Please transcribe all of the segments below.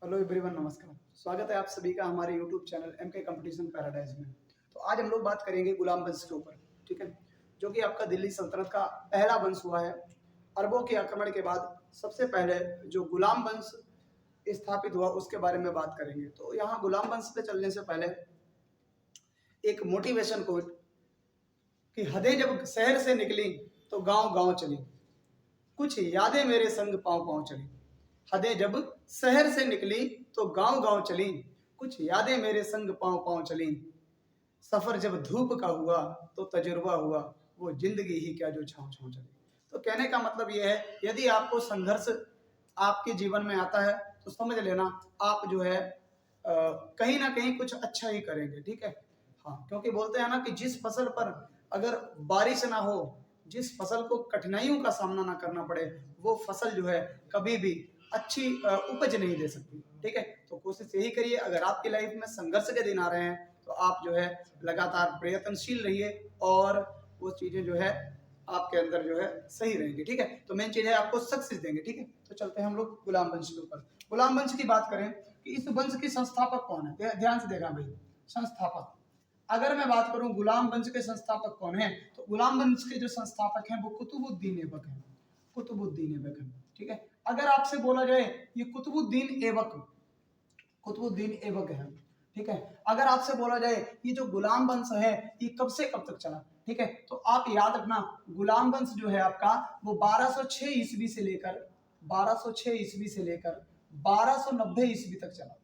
Hello everyone, नमस्कार। स्वागत है आप सभी का हमारे YouTube channel MK competition paradise में। तो आज हम लोग बात करेंगे गुलाम वंश के ऊपर, ठीक है, जो कि आपका दिल्ली सल्तनत का पहला वंश हुआ है। अरबों के आक्रमण के बाद सबसे पहले जो गुलाम वंश स्थापित हुआ उसके बारे में बात करेंगे। तो यहाँ गुलाम वंश पे चलने से पहले एक मोटिवेशन कोट कि हदें जब शहर से निकली तो गांव गांव चली, कुछ यादें मेरे संग पांव पांव चली। हदें जब शहर से निकली तो गांव गांव चली, कुछ यादें मेरे संग पांव पांव चली। सफर जब धूप का हुआ तो तजुर्बा हुआ, वो जिंदगी ही क्या जो छांव छांव चली। तो कहने का मतलब यह है, यदि आपको संघर्ष आपके जीवन में आता है तो समझ लेना आप जो है कहीं ना कहीं कुछ अच्छा ही करेंगे, ठीक है। हाँ, क्योंकि बोलते हैं ना कि जिस फसल पर अगर बारिश ना हो, जिस फसल को कठिनाइयों का सामना ना करना पड़े, वो फसल जो है कभी भी अच्छी उपज नहीं दे सकती, ठीक है। तो कोशिश यही करिए, अगर आपकी लाइफ में संघर्ष के दिन आ रहे हैं तो आप जो है लगातार प्रयत्नशील रहिए और वो चीजें जो है आपके अंदर जो है सही रहेंगी, ठीक है। तो मेन चीज है आपको सक्सेस देंगे, ठीक है। तो चलते हैं हम लोग गुलाम वंश के ऊपर। गुलाम वंश की बात करें कि इस वंश के संस्थापक कौन है, ध्यान से देखना भाई। संस्थापक, अगर मैं बात करूं गुलाम वंश के संस्थापक कौन है, तो गुलाम वंश के जो संस्थापक हैं वो कुतुबुद्दीन ऐबक हैं। कुतुबुद्दीन ऐबक हैं, ठीक है। अगर आपसे बोला जाए ये कुतुबुद्दीन ऐबक, कुतुबुद्दीन ऐबक है, ठीक है। अगर आपसे बोला जाए ये जो गुलाम वंश है ये कब से कब तक चला, ठीक है, तो आप याद रखना गुलाम वंश जो है आपका वो 1206 ईस्वी से लेकर 1206 ईस्वी से लेकर 1290 ईस्वी तक चला,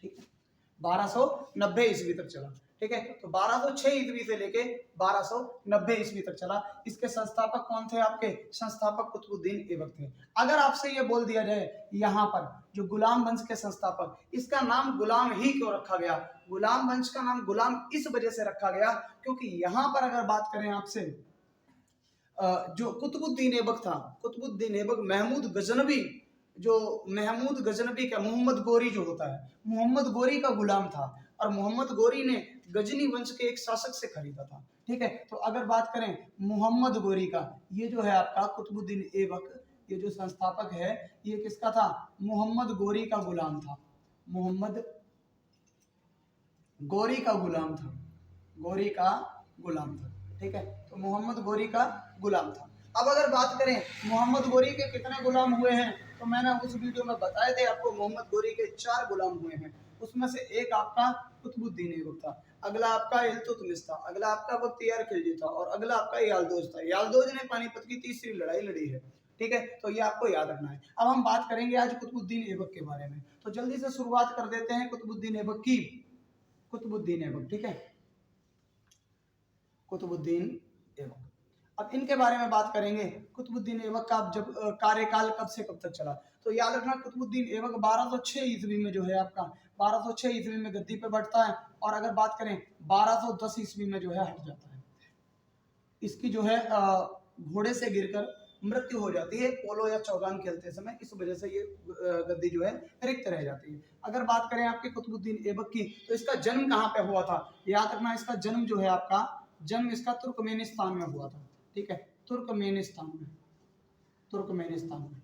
ठीक है। 1290 ईस्वी तक चला, ठीक है। तो 1206 ईस्वी से लेके 1290 ईस्वी तक चला। इसके संस्थापक कौन थे आपके? संस्थापक कुतुबुद्दीन ऐबक थे। अगर आपसे ये बोल दिया जाए यहाँ पर जो गुलाम वंश के संस्थापक, इसका नाम गुलाम ही क्यों रखा गया? गुलाम वंश का नाम गुलाम इस वजह से रखा गया क्योंकि यहाँ पर अगर बात करें आपसे जो कुतुबुद्दीन ऐबक था, कुतुबुद्दीन ऐबक महमूद गजनवी, जो महमूद गजनवी का मोहम्मद गोरी जो होता है, मोहम्मद गोरी का गुलाम था और मोहम्मद गोरी ने गजनी वंश के एक शासक से खरीदा था, ठीक है। तो अगर बात करें मोहम्मद गोरी का, ये जो है आपका कुतुबुद्दीन ऐबक, ये जो संस्थापक है ये किसका था? मोहम्मद गोरी का गुलाम था। मोहम्मद गोरी का गुलाम था, गोरी का गुलाम था, ठीक है। तो मोहम्मद गोरी का गुलाम था। अब अगर बात करें मोहम्मद गोरी के कितने गुलाम हुए हैं, तो मैंने उस वीडियो में बताए थे आपको, मोहम्मद गोरी के 4 गुलाम हुए हैं। उसमें से एक आपका कुतुबुद्दीन ऐबक था, अगला आपका इल्तुतमिश था, अगला आपका बख्तियार खिलजी था और अगला आपका यालदोज था। यालदोज ने पानीपत की तीसरी लड़ाई लड़ी है, ठीक है। तो ये आपको याद रखना है। अब हम बात करेंगे आज कुतुबुद्दीन ऐबक के बारे में। तो जल्दी से शुरुआत कर देते हैं कुतुबुद्दीन ऐबक की। कुतुबुद्दीन ऐबक, ठीक है, कुतुबुद्दीन ऐबक। अब इनके बारे में बात करेंगे। कुतुबुद्दीन ऐबक का जब कार्यकाल कब से कब तक चला, तो याद रखना कुतुबुद्दीन ऐबक 1206 ईस्वी में जो है आपका 1206 ईस्वी में गद्दी पे बैठता है और अगर बात करें 1210 ईस्वी में जो है हट जाता है। इसकी जो है घोड़े से गिरकर मृत्यु हो जाती है पोलो या चौगान खेलते समय, इस वजह से ये गद्दी जो है रिक्त रह जाती है। अगर बात करें आपके कुतुबुद्दीन ऐबक की, तो इसका जन्म कहाँ पे हुआ था? याद रखना इसका जन्म जो है आपका, जन्म इसका तुर्कमेनिस्तान में हुआ था, ठीक है, तुर्कमेनिस्तान में, तुर्कमेनिस्तान में।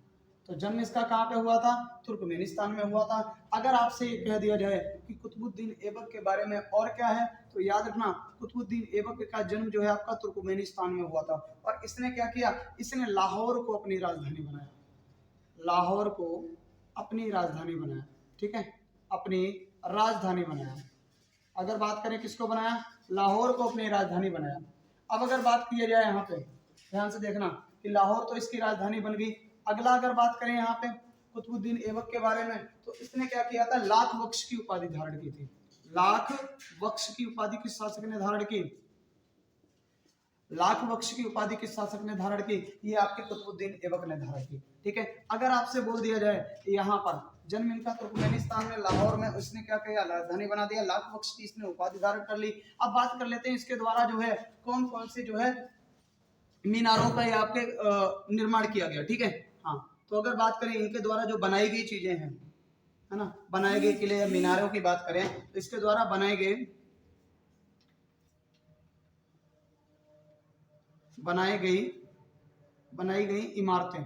तो जन्म इसका कहाँ पे हुआ था? तुर्कमेनिस्तान में हुआ था। अगर आपसे ये कह दिया जाए कि कुतुबुद्दीन ऐबक के बारे में और क्या है, तो याद रखना कुतुबुद्दीन ऐबक का जन्म जो है आपका तुर्कमेनिस्तान में हुआ था और इसने क्या किया? इसने लाहौर को अपनी राजधानी बनाया, लाहौर को अपनी राजधानी बनाया, ठीक है, अपनी राजधानी बनाया। अगर बात करें किसको बनाया? लाहौर को अपनी राजधानी बनाया। अब अगर बात की जाए यहाँ पे, ध्यान से देखना कि लाहौर तो इसकी राजधानी बन गई। अगला अगर बात करें यहाँ पे कुतुबुद्दीन ऐबक के बारे में, तो इसने क्या किया था? लाख बख्श की उपाधि धारण की थी। लाख बख्श की उपाधि किस शासक ने धारण की? लाख बख्श की उपाधि किस शासक ने धारण की? ये आपके कुतुबुद्दीन ऐबक ने धारण की, ठीक है। अगर आपसे बोल दिया जाए यहाँ पर जन्म इनका तुर्कमेनिस्तान में लाहौर में, उसने क्या किया? राजधानी बना दिया, लाख बख्श की इसने उपाधि धारण कर ली। अब बात कर लेते हैं इसके द्वारा जो है कौन कौन से जो है मीनारों का आपके निर्माण किया गया, ठीक है। हाँ, तो अगर बात करें इनके द्वारा जो बनाई गई चीजें हैं, है ना, बनाए गए किले या मीनारों की बात करें तो इसके द्वारा बनाई गई इमारतें,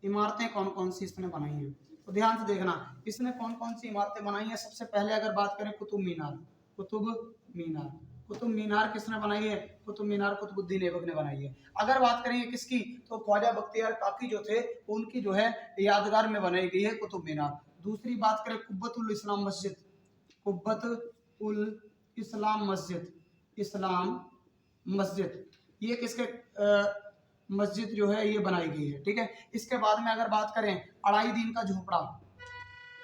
इमारतें कौन कौन सी इसने बनाई हैं? तो ध्यान से देखना इसने कौन कौन सी इमारतें बनाई है। सबसे पहले अगर बात करें कुतुब मीनार, कुतुब मीनार, कुतुब मीनार किसने बनाई है? कुतुब मीनार कुतुबुद्दीन ऐबक ने बनाई है। अगर बात करें किसकी, तो ख्वाजा बख्तियार काकी जो थे उनकी जो है यादगार में बनाई गई है कुतुब मीनार। दूसरी बात करें कुब्बतुल इस्लाम मस्जिद, कुब्बतुल इस्लाम मस्जिद, इस्लाम मस्जिद, ये किसके मस्जिद जो है ये बनाई गई है। ठीक है, इसके बाद में अगर बात करें अढ़ाई दीन का झोपड़ा,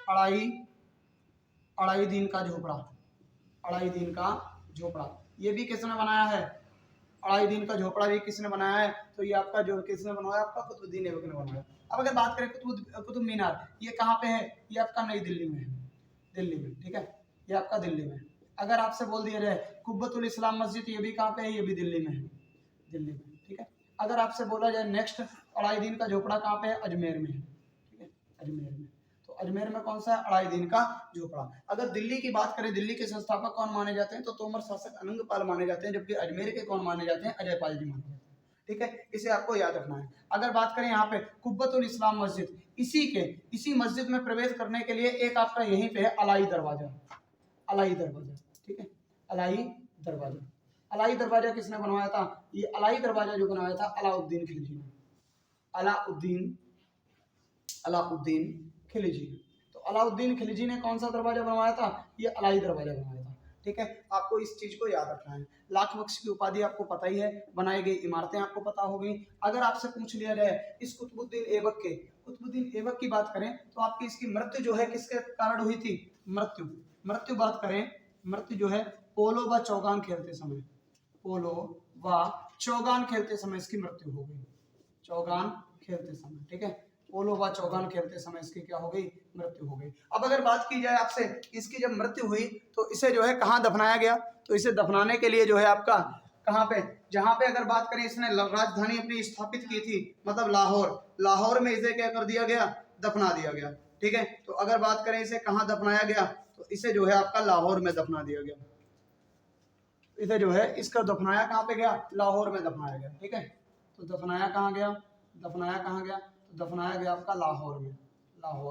अढ़ाई दीन का झोपड़ा, अढ़ाई दीन का झोपड़ा, ये भी किसने बनाया है? अढ़ाई दीन का झोपड़ा भी किसने बनाया है? तो ये आपका जो किसने बनवाया? आपका कुतुबुद्दीन ऐबक ने बनवाया। अब अगर बात करें कुतुब मीनार, ये कहाँ पे है? ये आपका नई दिल्ली में है, दिल्ली में। ठीक है, ये आपका दिल्ली में। अगर आपसे बोल दिया जाए कुब्बतुल इस्लाम मस्जिद, ये भी कहाँ पे है? ये भी दिल्ली में है, दिल्ली में। ठीक है, अगर आपसे बोला जाए नेक्स्ट अढ़ाई दीन का झोपड़ा कहाँ पे है? अजमेर में है। ठीक है, अजमेर में। तो अजमेर में कौन सा है? अढ़ाई दीन का झोपड़ा। अगर दिल्ली की बात करें, दिल्ली के संस्थापक कौन माने जाते हैं? तो तोमर शासक अनंगपाल माने जाते हैं, जबकि अजमेर के कौन माने जाते हैं? अजयपाल जी माने जाते हैं। ठीक है, इसे आपको याद रखना है। अगर बात करें यहाँ पे कुब्बतुल इस्लाम मस्जिद, इसी मस्जिद में प्रवेश करने के लिए एक आपका यहीं पे है अलाई दरवाजा, अलाई दरवाजा। ठीक है, अलाई दरवाजा, अलाई दरवाजा किसने बनवाया था? ये अलाई दरवाजा जो बनवाया था अलाउद्दीन खिलजी ने, अलाउद्दीन खिलजी ने। तो अलाउद्दीन खिलजी ने कौन सा दरवाजा बनवाया था? ये अलाई दरवाजा बनवाया था। ठीक है, आपको इस चीज को याद रखना है। लाख बख्श की उपाधि आपको पता ही है, बनाई गई इमारतें आपको पता हो गई। अगर आपसे पूछ लिया जाए इस कुतुबुद्दीन ऐबक की बात करें, तो आपकी इसकी मृत्यु जो है किसके कारण हुई थी? मृत्यु बात करें, मृत्यु जो है पोलो व चौगान खेलते समय, पोलो व चौगान खेलते समय इसकी मृत्यु हो गई, चौगान खेलते समय। ठीक है, पोलो व चौगान खेलते समय इसकी क्या हो गई? मृत्यु हो गई। अब अगर बात की जाए आपसे, इसकी जब मृत्यु हुई तो इसे जो है कहाँ दफनाया गया? तो इसे दफनाने के लिए जो है आपका कहाँ पे, जहाँ पे अगर बात करें इसने राजधानी अपनी स्थापित की थी, मतलब लाहौर में इसे क्या कर दिया गया? दफना दिया गया। ठीक है, तो अगर बात करें इसे कहाँ दफनाया गया, तो इसे जो है आपका लाहौर में दफना दिया गया। इसे जो है इसका दफनाया कहाँ पे गया? लाहौर में दफनाया गया। ठीक है, तो दफनाया कहाँ गया? तो दफनाया गया आपका लाहौर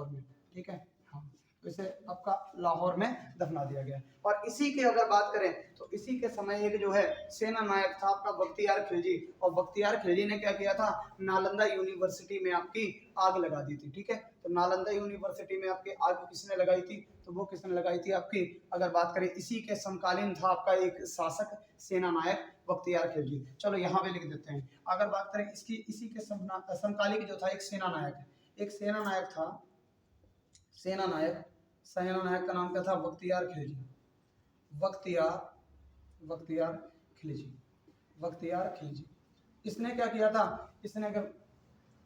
में। ठीक है, हाँ, तो इसे आपका लाहौर में दफना दिया गया। और इसी की अगर बात करें तो इसी के समय एक जो है सेना नायक था आपका बख्तियार खिलजी, और बख्तियार खिलजी ने क्या किया था? नालंदा यूनिवर्सिटी में आपकी आग लगा दी थी। ठीक है, तो नालंदा यूनिवर्सिटी में आपकी आग किसने लगाई थी? तो वो किसने लगाई थी आपकी, अगर बात करें इसी के समकालीन था आपका एक शासक सेना नायक बख्तियार खिलजी। चलो यहाँ पे लिख देते हैं। अगर बात करें इसी के समकालीन जो था एक सेना नायक था, सेना नायक का नाम क्या था? बख्तियार खिलजी। इसने क्या किया था? इसने अगर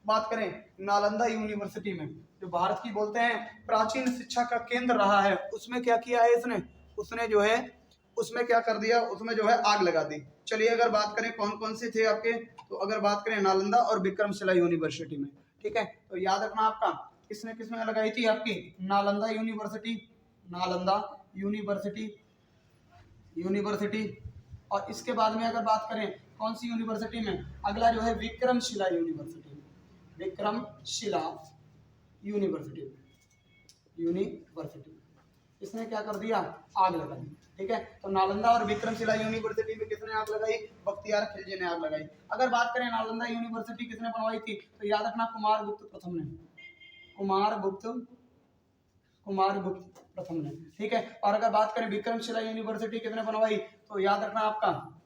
बात करें नालंदा यूनिवर्सिटी में, जो भारत की बोलते हैं प्राचीन शिक्षा का केंद्र रहा है, उसमें क्या किया है उसने जो है उसमें क्या कर दिया? उसमें जो है आग लगा दी। चलिए अगर बात करें कौन कौन से थे आपके, तो अगर बात करें नालंदा और विक्रमशिला यूनिवर्सिटी में। ठीक है, तो याद रखना आपका किसने लगाई थी? आपकी नालंदा यूनिवर्सिटी। और इसके बाद में अगर बात करें कौन सी यूनिवर्सिटी में, अगला जो है विक्रमशिला यूनिवर्सिटी। इसने क्या कर दिया? आग लगा दी। ठीक है, तो नालंदा और विक्रमशिला यूनिवर्सिटी में किसने आग लगाई? बख्तियार खिलजी ने आग लगाई। अगर बात करें नालंदा यूनिवर्सिटी किसने बनवाई थी, तो याद रखना कुमारगुप्त प्रथम ने। ठीक है, और अगर बात करें विक्रमशिला यूनिवर्सिटी किसने बनवाई, तो याद रखना आपका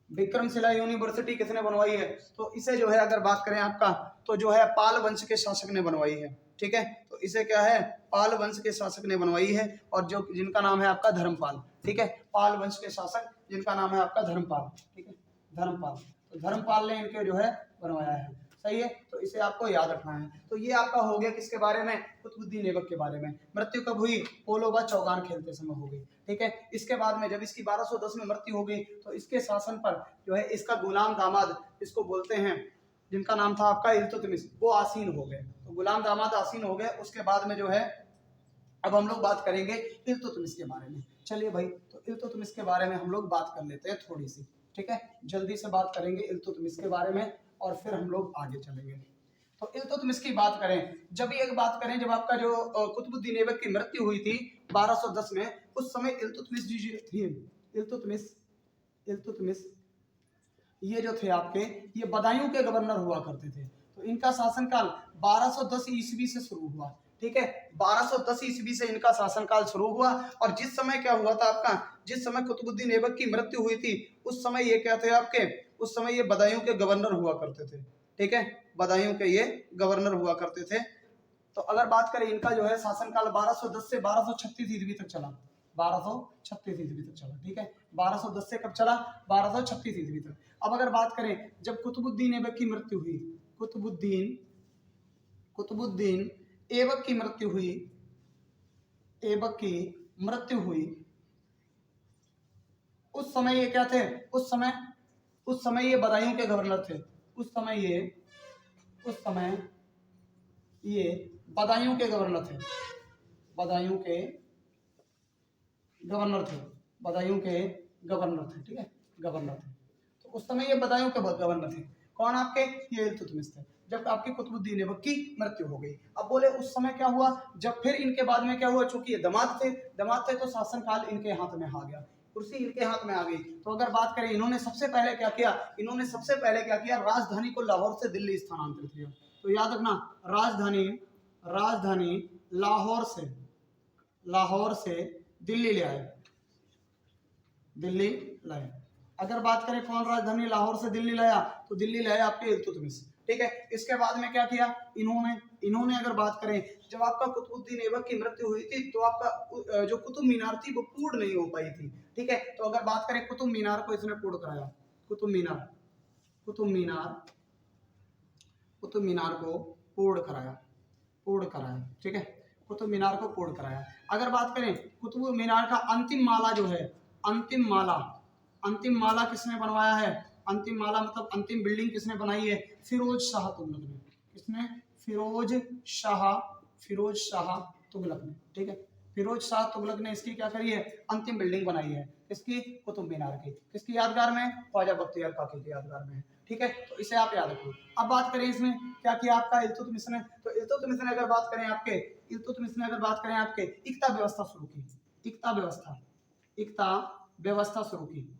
विक्रमशिला यूनिवर्सिटी किसने बनवाई है? तो इसे जो है अगर बात करें आपका, तो जो है पाल वंश के शासक ने बनवाई है। ठीक है, तो इसे क्या है? पाल वंश के शासक ने बनवाई है, और जो जिनका नाम है आपका धर्मपाल। ठीक है, पाल वंश के शासक जिनका नाम है आपका धर्मपाल। ठीक है, धर्मपाल, तो धर्मपाल ने इनके जो है बनवाया है। सही है, तो इसे आपको याद रखना है। तो ये आपका हो गया किसके बारे में? कुतुबुद्दीन ऐबक के बारे में। मृत्यु कब हुई? पोलो व चौगान खेलते समय हो गई। ठीक है, इसके बाद में जब इसकी 1210 में मृत्यु हो गई, तो इसके शासन पर जो है इसका गुलाम दामाद, इसको बोलते हैं, जिनका नाम था आपका इल्तुतमिश, वो आसीन हो गए। तो गुलाम दामाद आसीन हो गए। उसके बाद में जो है अब हम लोग बात करेंगे इल्तुतमिश के बारे में। चलिए भाई, तो इल्तुतमिश के बारे में हम लोग बात कर लेते हैं थोड़ी सी। ठीक है, जल्दी से बात करेंगे इल्तुतमिश के बारे में, और फिर हम लोग आगे चलेंगे। तो इल्तुतमिश की बात करें, जब ये बात करें, जब आपका जो कुतुबुद्दीन ऐबक की मृत्यु हुई थी 1210 में, उस समय इल्तुतमिश जी जो थे, इल्तुतमिश ये जो थे आपके, ये बदायूं के गवर्नर हुआ करते थे। तो इनका शासनकाल 1210 ईस्वी से शुरू हुआ, ठीक है, 1210 ईस्वी से इनका शासनकाल शुरू हुआ। और जिस समय क्या हुआ था आपका, जिस समय कुतुबुद्दीन ऐबक की मृत्यु हुई थी, उस समय ये क्या थे आपके, उस समय ये बदायूं के गवर्नर हुआ करते थे, ठीक है, बदायूं के ये गवर्नर हुआ करते थे। तो अगर बात करें इनका जो है शासनकाल 1210 से 1236 ईस्वी तक चला, 1236 ईस्वी तक चला, ठीक है, 1210 से कब चला, 1236 ईस्वी तक। अब अगर बात करें जब कुतुबुद्दीन ऐबक की मृत्यु हुई, कुतुबुद्दीन ऐबक की मृत्यु हुई, ऐबक की मृत्यु हुई, उस समय ये क्या थे, उस समय ये बदायूं के गवर्नर थे, उस समय ये बदायूं के गवर्नर थे, बदायूं के गवर्नर थे, ठीक है, गवर्नर थे। तो उस समय ये बदायूं के गवर्नर थे, कौन आपके, ये इल्तुतमिश थे, जब आपकी कुतुबुद्दीन ऐबक की मृत्यु हो गई। अब बोले उस समय क्या हुआ, जब फिर इनके बाद में क्या हुआ, चूंकि ये दामाद थे तो शासनकाल इनके हाथ में आ गया, कुर्सी इनके हाथ में आ गई। तो अगर बात करें इन्होंने सबसे पहले क्या किया, राजधानी को लाहौर से दिल्ली स्थानांतरित किया। तो याद रखना, राजधानी लाहौर से दिल्ली ले आए, अगर बात करें कौन राजधानी लाहौर से दिल्ली लाया, तो दिल्ली लाया आपके इल्तुतमिश, ठीक है। इसके बाद में क्या किया इन्होंने अगर बात करें, जब आपका कुतुबुद्दीन ऐबक की मृत्यु हुई थी, तो आपका जो कुतुब मीनार थी वो पूर्ण नहीं हो पाई थी, ठीक है। तो अगर बात करें कुतुब मीनार को इसने पूर्ण कराया, कुतुब मीनार को पूर्ण कराया, ठीक है, कुतुब मीनार को पूर्ण कराया। अगर बात करें कुतुब मीनार का अंतिम माला जो है, अंतिम माला किसने बनवाया है, अंतिम माला मतलब अंतिम बिल्डिंग किसने बनाई है, फिरोज शाह तुगलक ने, किसने, फिरोज शाह तुगलक ने, ठीक है, फिरोज शाह तुगलक ने इसकी क्या करी है, अंतिम बिल्डिंग बनाई है, इसकी कुतुब मीनार की, किसकी यादगार में, ख्वाजा बख्तियार काकी की यादगार में, ठीक है। तो इसे आप याद रखो। अब बात करें इसमें क्या किया आपका इल्तुतमिश ने, तो इल्तुतमिश ने अगर बात करें आपके इक्ता व्यवस्था शुरू की, इक्ता व्यवस्था शुरू की।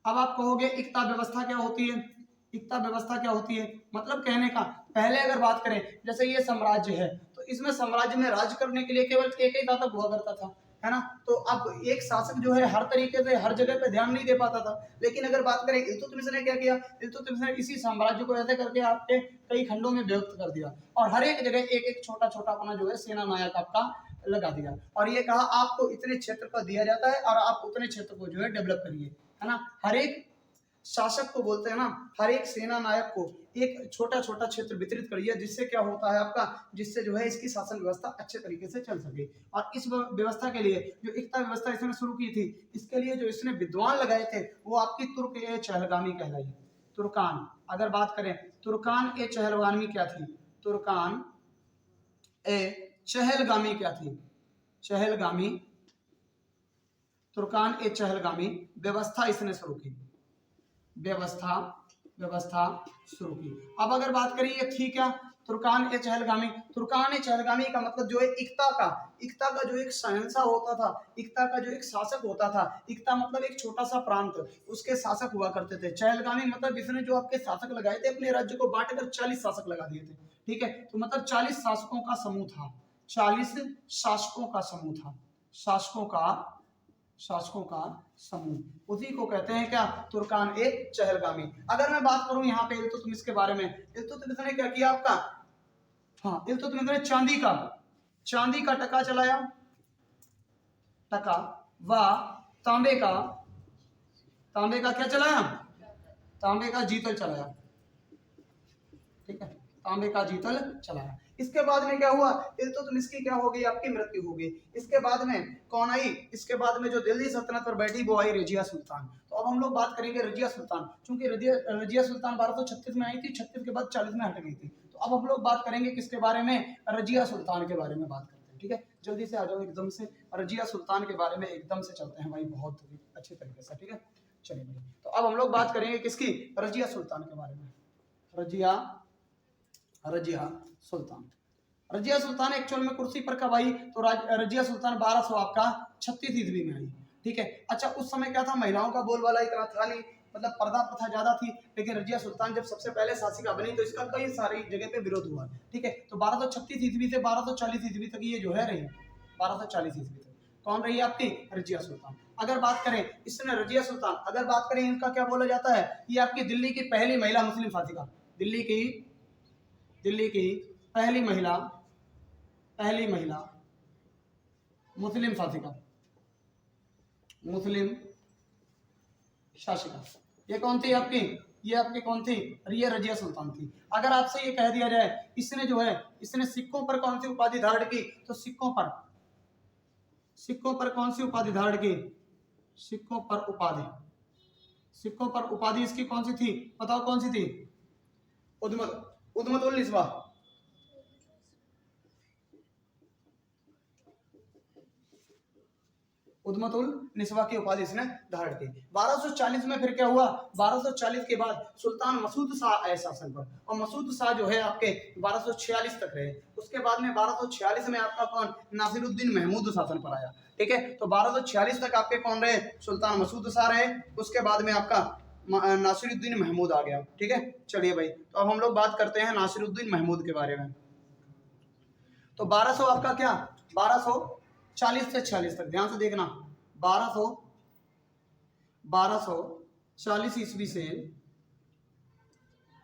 अब आप कहोगे इक्ता व्यवस्था क्या होती है, मतलब कहने का, पहले अगर बात करें जैसे ये साम्राज्य है, तो इसमें साम्राज्य में राज करने के लिए केवल एक ही शासक हुआ करता था, है ना। तो अब एक शासक जो है हर तरीके से हर जगह पे ध्यान नहीं दे पाता था। लेकिन अगर बात करें इल्तुतमिश ने क्या किया, इल्तुतमिश ने इसी साम्राज्य को ऐसे करके आपके कई खंडों में विभक्त कर दिया, और हर एक जगह एक एक छोटा छोटा अपना जो है सेना नायक आपका लगा दिया, और ये कहा आपको इतने क्षेत्र का दिया जाता है और आप उतने क्षेत्र को जो है डेवलप करिए, है ना। हर एक शासक को बोलते हैं ना, हर एक सेना नायक को एक छोटा छोटा क्षेत्र वितरित करिए, जिससे क्या होता है आपका, जिससे जो है इसकी शासन व्यवस्था अच्छे तरीके से चल सके। और इस व्यवस्था के लिए जो इक्ता व्यवस्था इसने शुरू की थी, इसके लिए जो इसने विद्वान लगाए थे वो आपकी तुर्क-ए-चहलगामी कहलाई, तुर्कान। अगर बात करें तुर्कान-ए-चहलगामी क्या थी, तुर्कान-ए-चहलगामी क्या थी, तुर्कान-ए-चहलगामी व्यवस्था इसने शुरू की, व्यवस्था शुरू की। अब अगर बात करें ये थी क्या, तुर्कान-ए-चहलगामी का मतलब जो है इक्ता का जो एक शहंशाह होता था, इक्ता का जो एक शासक होता था, इक्ता मतलब एक छोटा सा प्रांत, उसके शासक हुआ करते थे। चहलगामी मतलब इसने जो आपके शासक लगाए थे, अपने राज्य को बांटकर 40 शासक लगा दिए थे, ठीक है। तो मतलब 40 शासकों का समूह था, 40 शासकों का समूह था, शासकों का समूह, उसी को कहते हैं क्या, तुर्कान-ए-चहलगामी। अगर मैं बात करूं यहाँ पे इल्तुतमिश के बारे में, इल्तुतमिश ने क्या किया आपका, हाँ, इल्तुतमिश ने चांदी का टका चलाया, व तांबे का क्या चलाया, तांबे का जीतल चलाया, ठीक है, तांबे का जीतल चलाया। इसके बाद में क्या हुआ, इल्तुतमिश की क्या हो गई, आपकी मृत्यु हो गई। इसके बाद में कौन आई, इसके बाद में जो दिल्ली सल्तनत पर बैठी वो आई रजिया सुल्तान। तो अब हम लोग बात करेंगे रजिया सुल्तान, क्योंकि रजिया सुल्तान 1236 में आई थी, 36 के बाद 40 में हट गई थी। तो अब हम लोग बात करेंगे किसके बारे में, रजिया सुल्तान के बारे में बात करते हैं, ठीक है। जल्दी से आ जाओ, एकदम से रजिया सुल्तान के बारे में एकदम से चलते हैं भाई, बहुत अच्छे तरीके से, ठीक है। चलिए भाई, तो अब हम लोग बात करेंगे किसकी, रजिया सुल्तान के बारे में, रजिया सुल्तान। रजिया सुल्तान एक्चुअल में कुर्सी पर कब आई? तो रजिया सुल्तान 1200 आपका 36 ईस्वी में आई। ठीक है। अच्छा, उस समय क्या था, महिलाओं का बोलबाला इतना था नहीं, मतलब पर्दा प्रथा ज्यादा थी, लेकिन रजिया सुल्तान जब सबसे पहले शासिका बनी तो इसका कई सारी जगह पे विरोध हुआ। ठीक है। तो 1236 ईस्वी से 1240 ईस्वी तक ये जो है रही, 1240 ईस्वी तक कौन रही आपकी? रजिया सुल्तान। अगर बात करें इसने रजिया सुल्तान, अगर बात करें इनका क्या बोला जाता है, ये आपकी दिल्ली की पहली महिला मुस्लिम शासिका, दिल्ली की पहली महिला मुस्लिम शासिका, मुस्लिम शासिका। ये कौन थी आपकी? ये आपकी कौन थी? ये रजिया सुल्तान थी। अगर आपसे ये कह दिया जाए इसने जो है, इसने सिक्कों पर कौन सी उपाधि धारण की, तो सिक्कों पर कौन सी उपाधि धारण की? सिक्कों पर उपाधि इसकी कौन सी थी? बताओ कौन सी थी? उद्मतुल निस्वा। उद्मतुल निस्वा की उपाधि इसने धारण की। 1240 में फिर क्या हुआ? 1240 के बाद सुल्तान मसूद शाह आए शासन पर, और मसूद शाह जो है आपके 1246 तक रहे। उसके बाद में 1246 में आपका कौन? नासिरुद्दीन महमूद शासन पर आया। ठीक है। तो 1246 तक आपके कौन रहे? सुल्तान मसूद शाह रहे। उसके बाद में आपका नासिरुद्दीन महमूद आ गया। ठीक है। चलिए भाई, तो अब हम लोग बात करते हैं नासिरुद्दीन महमूद के बारे में। तो 1200 आपका क्या, 1240 से 46 तक, ध्यान से देखना, 1240 ईस्वी से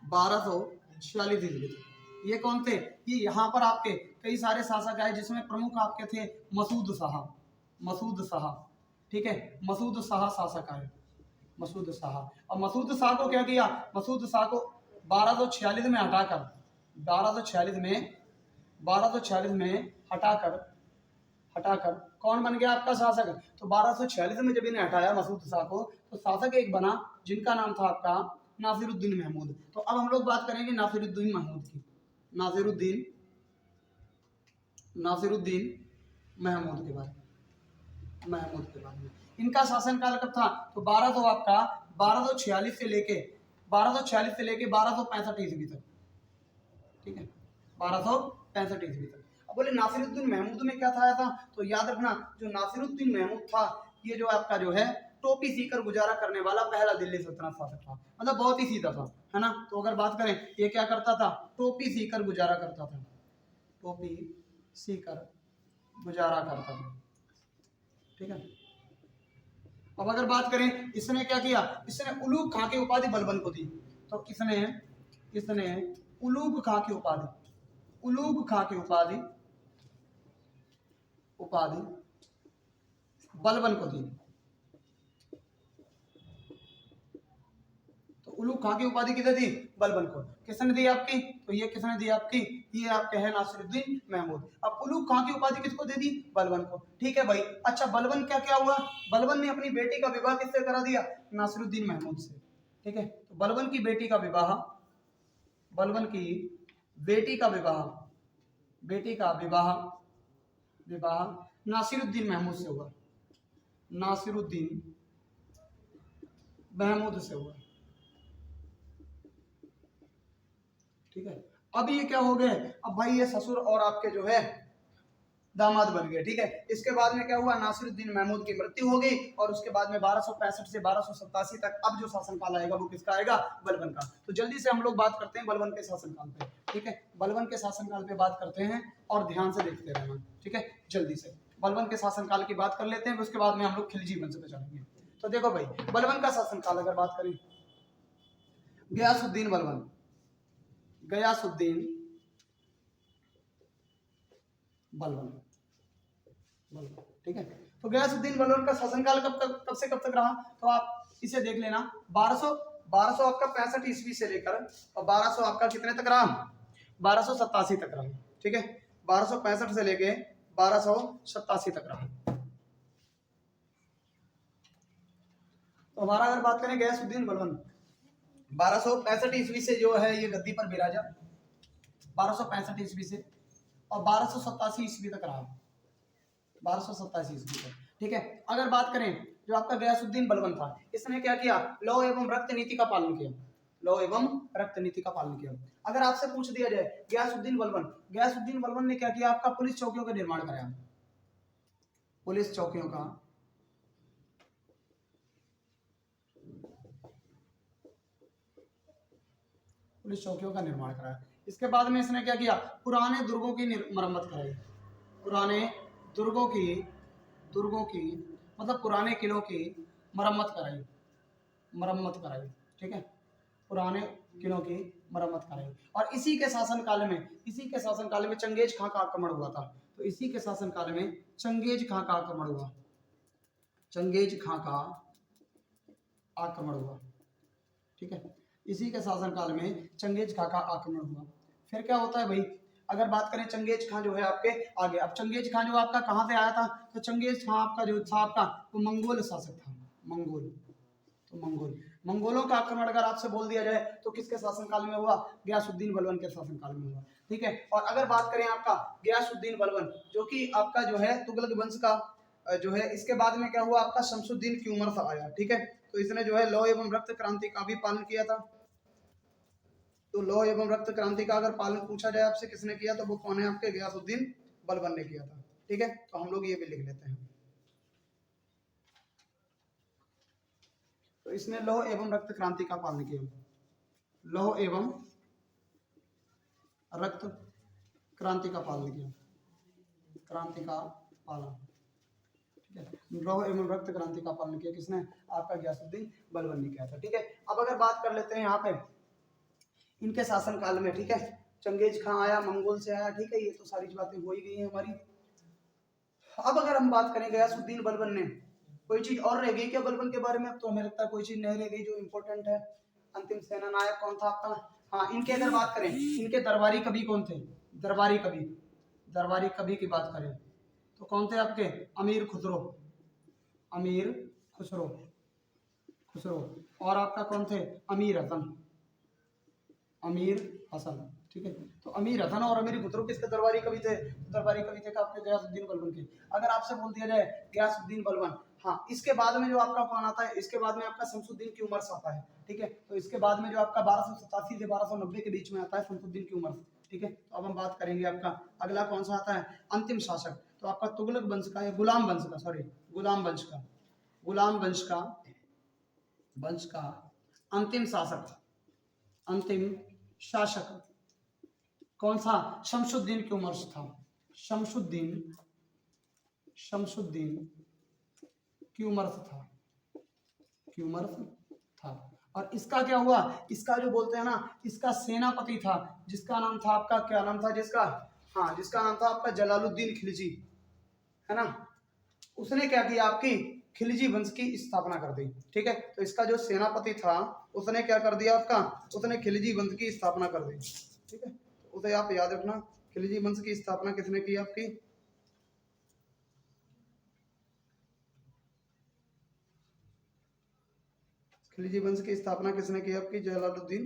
1246 ईस्वी तक ये कौन थे? ये यहाँ पर आपके कई सारे शासक आए, जिसमें प्रमुख आपके थे मसूद शाह। ठीक है। मसूद शाह शासक आए, मसूद शाह। और मसूद शाह को क्या किया? मसूद शाह को 1246 में हटाकर 1246 में हटाकर कौन बन गया आपका शासक? तो 1246 में जब इन्हें हटाया मसूद शाह को, तो शासक एक बना जिनका नाम था आपका नासिरुद्दीन महमूद। तो अब हम लोग बात करेंगे नासिरुद्दीन महमूद की, नासिरुद्दीन महमूद के बारे में। इनका शासनकाल कब था? तो 1246 से लेके 1265 ईस्वी तक। ठीक है, 1265 ईस्वी तक। अब बोले नासिरुद्दीन महमूद में क्या था ऐसा? तो याद रखना, जो नासिरुद्दीन महमूद था, ये जो आपका जो है टोपी सीकर गुजारा करने वाला पहला दिल्ली सल्तनत शासक था। मतलब बहुत ही सीधा था, है ना। तो अगर बात करें, ये क्या करता था? टोपी सीकर गुजारा करता था, ठीक है। अब अगर बात करें, इसने क्या किया? इसने उलूग खां की उपाधि बलबन को दी। तो इसने उलूग खां की उपाधि बलबन को दी। तो उलूग खां की उपाधि किसे दी? बलबन को। किसने दी आपकी? तो ये किसने दी आपकी? ये आपके है नासिरुद्दीन महमूद। अब उलूग खां की उपाधि किसको दे दी? बलबन को। ठीक है भाई। अच्छा, बलबन क्या हुआ? बलबन ने अपनी बेटी का विवाह किससे करा दिया? नासिरुद्दीन महमूद से। ठीक है। तो बलबन की बेटी का विवाह नासिरुद्दीन महमूद से हुआ, ठीक है। अब ये क्या हो गए? अब भाई ये ससुर और आपके जो है दामाद बन गए। ठीक है। इसके बाद में क्या हुआ? नासिरुद्दीन महमूद की मृत्यु हो गई, और उसके बाद में 1265 से 1287 तक अब जो शासनकाल आएगा वो किसका आएगा? बलबन का। तो जल्दी से हम लोग बात करते हैं बलबन के शासनकाल पे। ठीक है, बलबन के शासनकाल पे बात करते हैं, और ध्यान से देखते रहना। ठीक है, जल्दी से बलबन के शासनकाल की बात कर लेते हैं, उसके बाद में हम लोग खिलजी वंश पे चलेंगे। तो देखो भाई, बलबन का शासनकाल अगर बात करें, गयासुद्दीन बलबन, ठीक है। तो गयासुद्दीन बलबन का शासनकाल कब से कब तक रहा? तो आप इसे देख लेना, 1200 आपका 65 ईस्वी से लेकर, और 1200 आपका कितने तक रहा? 1287 तक रहा। ठीक है, 1265 से लेके 1287 तक रहा। तो हमारा अगर बात करें गयासुद्दीन बलबन, 1265 ईस्वी से जो है ये गद्दी पर विराजा, 1265 ईस्वी से, और 1287 ईस्वी तक रहा, 1287 ईस्वी तक। ठीक है। अगर बात करें जो आपका गयासुद्दीन बलबन था, इसने क्या किया? लौ एवं रक्त नीति का पालन किया। लौह एवं रक्त नीति का पालन किया। अगर आपसे पूछ दिया जाए गयासुद्दीन बलबन ने क्या किया, आपका पुलिस चौकियों का निर्माण कराया, पुलिस चौकियों का निर्माण कराया। इसके बाद में इसने क्या किया, पुराने दुर्गों की मरम्मत कराई, पुराने दुर्गों की मतलब पुराने किलों की मरम्मत कराई, ठीक है, पुराने किलों की मरम्मत कराई। और इसी के शासनकाल में चंगेज खां का आक्रमण हुआ था। तो इसी के शासनकाल में चंगेज खां का आक्रमण हुआ, ठीक है, इसी के शासनकाल में चंगेज खां का आक्रमण हुआ। फिर क्या होता है भाई, अगर बात करें चंगेज खां जो है आपके आगे, अब चंगेज खां जो आपका कहाँ से आया था, तो चंगेज खां आपका जो था आपका वो मंगोल शासक था, मंगोलों का आक्रमण अगर आपसे बोल दिया जाए तो किसके शासनकाल में हुआ, गयासुद्दीन बलबन के शासनकाल में हुआ, ठीक है। और अगर बात करें आपका गयासुद्दीन बलबन जो कि आपका जो है तुगलक वंश का जो है, इसके बाद में क्या हुआ, आपका शमसुद्दीन की उमर आया, ठीक है। तो इसने जो है लौह एवं रक्त क्रांति का भी पालन किया था। तो लौह एवं रक्त क्रांति का अगर पालन पूछा जाए आपसे किसने किया, तो वो कौन है, आपके गयासुद्दीन बलबन ने किया था, ठीक है। तो हम लोग ये भी लिख लेते हैं। तो इसने लौह एवं रक्त क्रांति का पालन किया, लौह एवं रक्त क्रांति का पालन किया, लौह एवं रक्त क्रांति का पालन किया किसने, आपका गयासुद्दीन बलबन ने किया था, ठीक है। अब अगर बात कर लेते हैं यहाँ पे इनके शासनकाल में, ठीक है, चंगेज खां आया, मंगोल से आया, ठीक है, ये तो सारी बातें हो ही गई हैं हमारी। अब अगर हम बात करें गयासुद्दीन बलबन ने, कोई चीज और रह गई क्या बलबन के बारे में, अब तो हमें लगता है कोई चीज नहीं रह गई जो इम्पोर्टेंट है। अंतिम सेना नायक कौन था आपका, हाँ, इनके अगर बात करें, इनके दरबारी कवि कौन थे, दरबारी कवि की बात करें तो कौन थे आपके, अमीर खुसरो, और आपका कौन थे, अमीर हसन, ठीक है। तो अमीर हसन और अमीर खुसरो किसके दरबारी कवि थे, आपके गयासुद्दीन बलबन के। अगर आपसे बोल दिया जाए गयासुद्दीन बलबन, हाँ, इसके बाद में जो आपका कौन आता है, इसके बाद में आपका शमसुद्दीन की उमर आता है, ठीक है। तो इसके बाद में जो आपका 1287 से 1290 के बीच में आता है शमसुद्दीन की उमर, ठीक है। तो अब हम बात करेंगे आपका अगला कौन सा आता है, अंतिम शासक। तो आपका तुगलक वंश का या गुलाम वंश का अंतिम शासक कौन सा, शमसुद्दीन की उमर था, शमसुद्दीन की उमर था। और इसका क्या हुआ, इसका जो बोलते हैं ना, इसका सेनापति था, जिसका नाम था आपका, क्या नाम था जिसका, हाँ, जिसका नाम था आपका जलालुद्दीन खिलजी, है ना। उसने क्या किया, आपकी खिलजी वंश की स्थापना कर दी, ठीक है। तो इसका जो सेनापति था उसने क्या कर दिया, आपका उसने खिलजी वंश की स्थापना कर दी, ठीक है। उसे आप याद रखना, खिलजी वंश की स्थापना किसने की, आपकी खिलजी वंश की स्थापना किसने की, आपकी जलालुद्दीन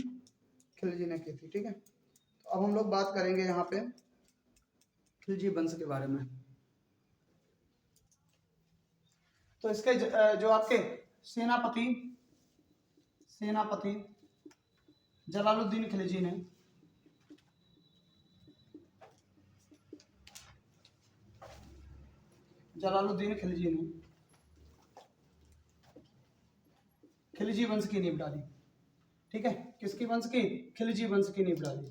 खिलजी ने की थी, ठीक है। तो अब हम लोग बात करेंगे यहाँ पे खिलजी वंश के बारे में। तो इसके जो आपके सेनापति जलालुद्दीन खिलजी ने खिलजी वंश की नींव डाली, ठीक है। किसकी वंश की, खिलजी वंश की नींव डाली,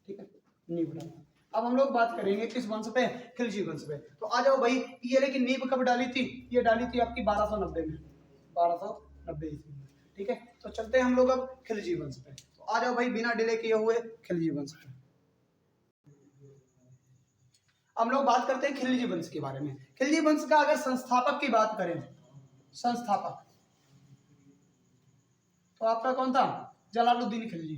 ठीक है, नींव डाली। अब हम लोग बात करेंगे किस वंश पे, खिलजी वंश पे। तो आ जाओ भाई, ये लेकिन नींव कब डाली थी, ये डाली थी आपकी 1290 में, 1290 ईस्वी में, ठीक है। तो चलते हैं हम लोग अब खिलजी वंश पे। तो आ जाओ भाई, बिना डिले किए हुए खिलजी वंश पे। हम लोग बात करते हैं खिलजी वंश के बारे में। खिलजी वंश का अगर संस्थापक की बात करें, तो आपका कौन था, जलालुद्दीन खिलजी।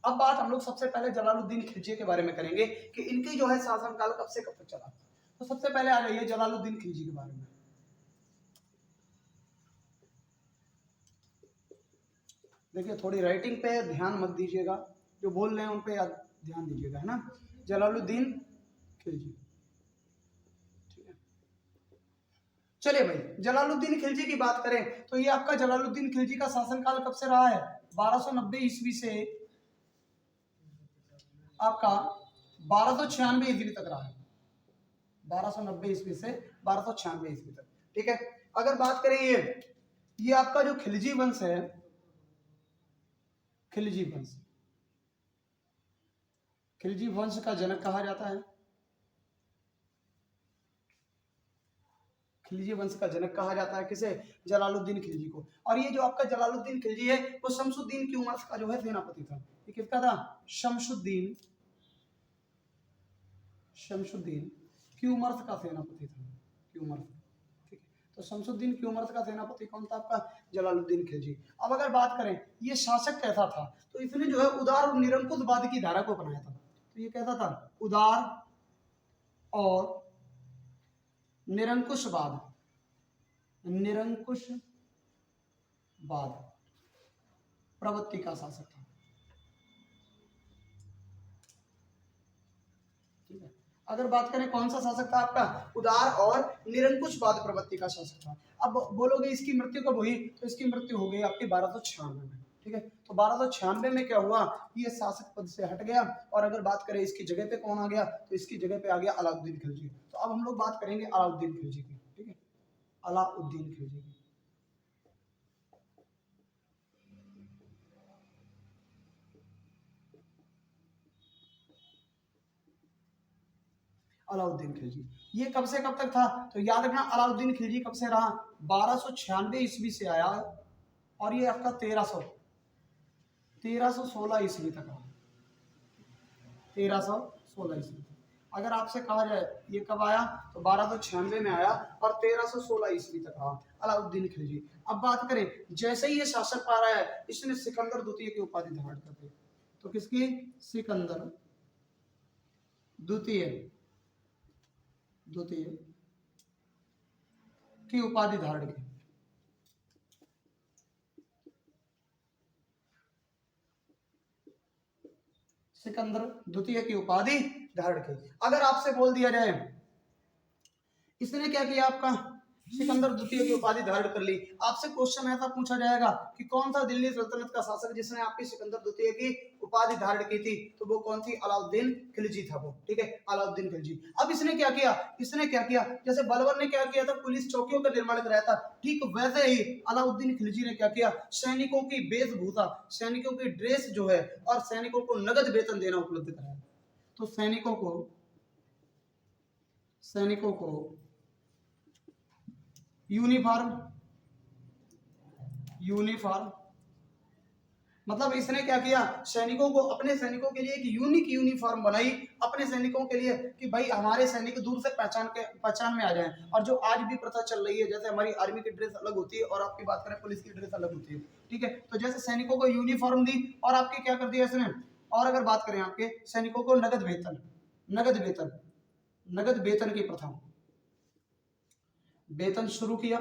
अब बात हम लोग सबसे पहले जलालुद्दीन खिलजी के बारे में करेंगे कि इनकी जो है शासनकाल कब से कब तक चला। तो सबसे पहले आ जाइए जलालुद्दीन खिलजी के बारे में। देखिए, थोड़ी राइटिंग पे ध्यान मत दीजिएगा, जो बोल रहे हैं उन पे ध्यान दीजिएगा, है ना। जलालुद्दीन खिलजी, ठीक है। चलिए भाई, जलालुद्दीन खिलजी की बात करें तो ये आपका जलालुद्दीन खिलजी का शासनकाल कब से रहा है? 1290 ईस्वी से आपका 1296 ईस्वी तक रहा है। 1290 ईस्वी से 1296 ईस्वी तक, ठीक है। अगर बात करें ये आपका जो खिलजी वंश है, खिलजी वंश, खिलजी वंश का जनक कहा जाता है, खिलजी वंश का जनक कहा जाता है किसे? जलालुद्दीन खिलजी को। और ये जो आपका जलालुद्दीन खिलजी है वो शमसुद्दीन की उमर का जो है सेनापति था। ये किसका था? शमसुद्दीन, शमसुद्दीन की उमर का सेनापति था, की उमर, ठीक है। तो शमसुद्दीन की उमर का सेनापति कौन था? आपका जलालुद्दीन खिलजी। अब अगर बात करें ये शासक कैसा था, तो इसने जो है उदार और निरंकुशवाद की धारा को अपनाया था। तो ये कैसा था? उदार और निरंकुशवाद, निरंकुशवाद प्रवृत्ति का शासक था, ठीक है। अगर बात करें कौन सा शासक था आपका? उदार और निरंकुशवाद प्रवृत्ति का शासक था। अब बोलोगे इसकी मृत्यु कब हुई? तो इसकी मृत्यु हो गई आपकी 1296 में, ठीक है। तो 1296 में क्या हुआ? ये शासक पद से हट गया। और अगर बात करें इसकी जगह पे कौन आ गया, तो इसकी जगह पे आ गया अलाउद्दीन खिलजी। तो अब हम लोग बात करेंगे अलाउद्दीन खिलजी की, ठीक है, अलाउद्दीन खिलजी की। अलाउद्दीन खिलजी ये कब से कब तक था? तो याद रखना अलाउद्दीन खिलजी कब से रहा? 1296 ईस्वी से आया और ये आपका 1316 ईस्वी तक रहा, 1316 ईस्वी तक। अगर आपसे कहा जाए ये कब आया, तो 1296 में आया और 1316 ईस्वी तक रहा अलाउद्दीन खिलजी। अब बात करें जैसे ही ये शासन पा रहा है, इसने सिकंदर द्वितीय की उपाधि धारण कर दी। तो किसकी? सिकंदर द्वितीय, द्वितीय की उपाधि धारण की। सिकंदर द्वितीय की उपाधि धारण की। अगर आपसे बोल दिया जाए इसने क्या किया आपका? सिकंदर द्वितीय की उपाधि धारण कर ली। आपसे क्वेश्चन ऐसा पूछा जाएगा कि कौन सा दिल्ली सल्तनत का शासक जिसने आपकी सिकंदर द्वितीय की उपाधि धारण की थी? तो वो कौन थी? अलाउद्दीन खिलजी था वो, ठीक है, अलाउद्दीन खिलजी। अब इसने क्या किया? इसने क्या किया? जैसे बलवर ने क्या किया था? पुलिस चौकियों का निर्माण कराया था, ठीक वैसे ही अलाउद्दीन खिलजी ने क्या किया? सैनिकों की वेशभूषा, सैनिकों की ड्रेस जो है और सैनिकों को नगद वेतन देना उपलब्ध कराया। तो सैनिकों को यूनिफॉर्म, मतलब इसने क्या किया? सैनिकों को, अपने सैनिकों के लिए एक यूनिक यूनिफॉर्म बनाई अपने सैनिकों के लिए कि भाई हमारे सैनिक दूर से पहचान में आ जाएं। और जो आज भी प्रथा चल रही है, जैसे हमारी आर्मी की ड्रेस अलग होती है और आपकी बात करें पुलिस की ड्रेस अलग होती है, ठीक है। तो जैसे सैनिकों को यूनिफॉर्म दी और आपके क्या कर दिया इसने? और अगर बात करें आपके सैनिकों को नगद वेतन, नगद वेतन की प्रथा, वेतन शुरू किया,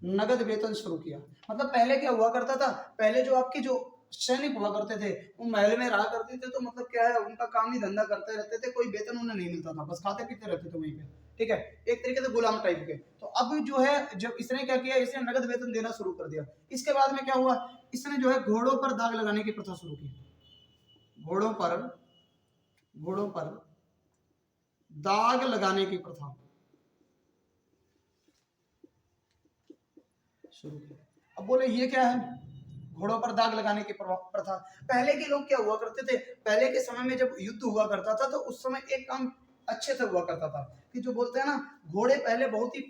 नगद वेतन शुरू किया। मतलब पहले क्या हुआ करता था? पहले जो आपके जो सैनिक हुआ करते थे वो महल में रहा करते थे, तो मतलब क्या है, उनका काम ही धंधा करते रहते थे, कोई वेतन उन्हें नहीं मिलता था, बस खाते पीते रहते थे वहीं पे, ठीक है, एक तरीके से गुलाम टाइप के। तो अब जो है जब इसने क्या किया, इसने नगद वेतन देना शुरू कर दिया। इसके बाद में क्या हुआ? इसने जो है घोड़ों पर दाग लगाने की प्रथा शुरू की। घोड़ों पर दाग लगाने की प्रथा शुरू की। अब बोले ये क्या है? घोड़ों पर दाग लगाने की प्रथा। पहले के लोग क्या हुआ करते थे? पहले के समय में जब युद्ध हुआ करता था तो उस समय एक काम अच्छे से हुआ करता था कि जो बोलते हैं ना, घोड़े पहले बहुत ही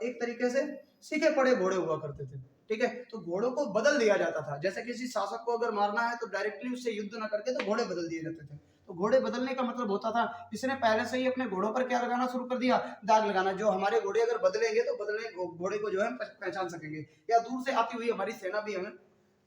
एक तरीके से सीखे पड़े घोड़े हुआ करते थे, ठीक है। तो घोड़ों को बदल दिया जाता था। जैसे किसी शासक को अगर मारना है तो डायरेक्टली उससे युद्ध ना करके तो घोड़े बदल दिए जाते थे। तो घोड़े बदलने का मतलब होता था इसने पहले से ही अपने घोड़ों पर क्या लगाना शुरू कर दिया? दाग लगाना। जो हमारे घोड़े अगर बदलेंगे तो बदलने घोड़े को जो है पहचान सकेंगे, या दूर से आती हुई हमारी सेना भी हमें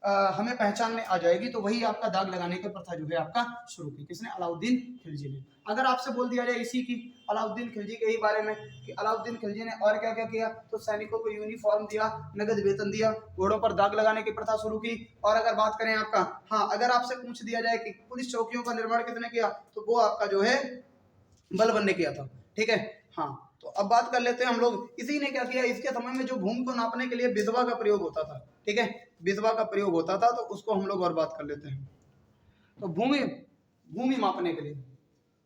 हमें पहचान में आ जाएगी, तो वही आपका दाग लगाने की प्रथा जो है आपका शुरू की। किसने? अलाउद्दीन खिलजी ने। अगर आपसे बोल दिया जाए इसी की अलाउद्दीन खिलजी के ही बारे में कि अलाउद्दीन खिलजी ने और क्या क्या किया, तो सैनिकों को यूनिफॉर्म दिया, नगद वेतन दिया, घोड़ों पर दाग लगाने की प्रथा शुरू की। और अगर बात करें आपका, हाँ, अगर आपसे पूछ दिया जाए कि पुलिस चौकियों का निर्माण किसने किया, तो वो आपका जो है बलबन ने किया था। ठीक है, हाँ। तो अब बात कर लेते हैं हम लोग, इसी ने क्या किया, इसके समय में जो भूमि को नापने के लिए बिस्वा का प्रयोग होता था, ठीक है, बिस्वा का प्रयोग होता था, तो उसको हम लोग और बात कर लेते हैं। तो भूमि भूमि मापने के लिए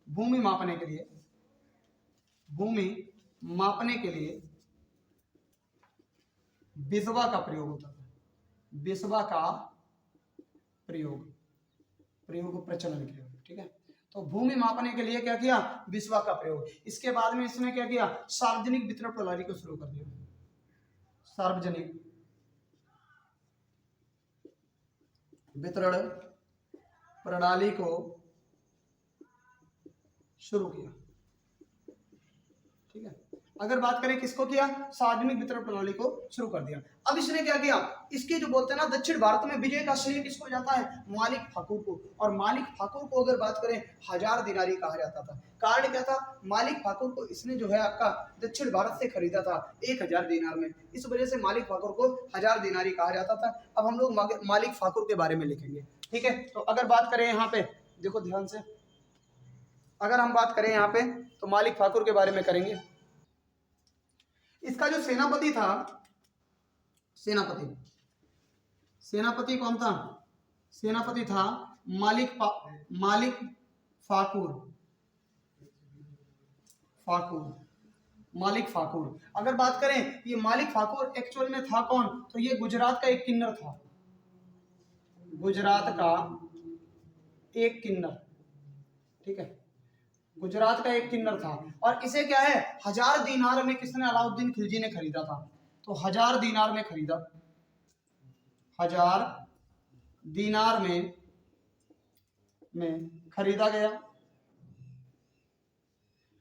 भूमि मापने के लिए भूमि मापने के लिए बिस्वा का प्रयोग होता था। बिस्वा का प्रचलन किया। ठीक है, तो भूमि मापने के लिए क्या किया, बिस्वा का प्रयोग। इसके बाद में इसने क्या किया, सार्वजनिक वितरण प्रणाली को शुरू कर दिया। सार्वजनिक वितरण प्रणाली को शुरू किया। ठीक है, अगर बात करें किसको किया, सार्वजनिक वितरण प्रणाली को शुरू कर दिया। अब इसने क्या किया, इसके जो बोलते हैं ना, दक्षिण भारत में विजय का श्रेय किसको जाता है, मालिक ठाकुर को। और मालिक ठाकुर को अगर बात करें, 1000 दिनारी कहा जाता था। कारण क्या था, मालिक ठाकुर को इसने जो है आपका दक्षिण भारत से खरीदा था 1000 दिनार में, इस वजह से मालिक ठाकुर को 1000 दिनारी कहा जाता था। अब हम लोग मालिक ठाकुर के बारे में लिखेंगे। ठीक है, तो अगर बात करें यहाँ पे, देखो ध्यान से, अगर हम बात करें यहाँ पे, तो मालिक ठाकुर के बारे में करेंगे। इसका जो सेनापति था, सेनापति कौन था, सेनापति था मालिक फाकुर। अगर बात करें ये मालिक फाकुर एक्चुअल में था कौन, तो ये गुजरात का एक किन्नर था। गुजरात का एक किन्नर, ठीक है, गुजरात का एक किन्नर था। और इसे क्या है, 1000 दीनार में किसने, अलाउद्दीन खिलजी ने खरीदा था। तो 1000 दीनार में खरीदा, 1000 दीनार में खरीदा गया।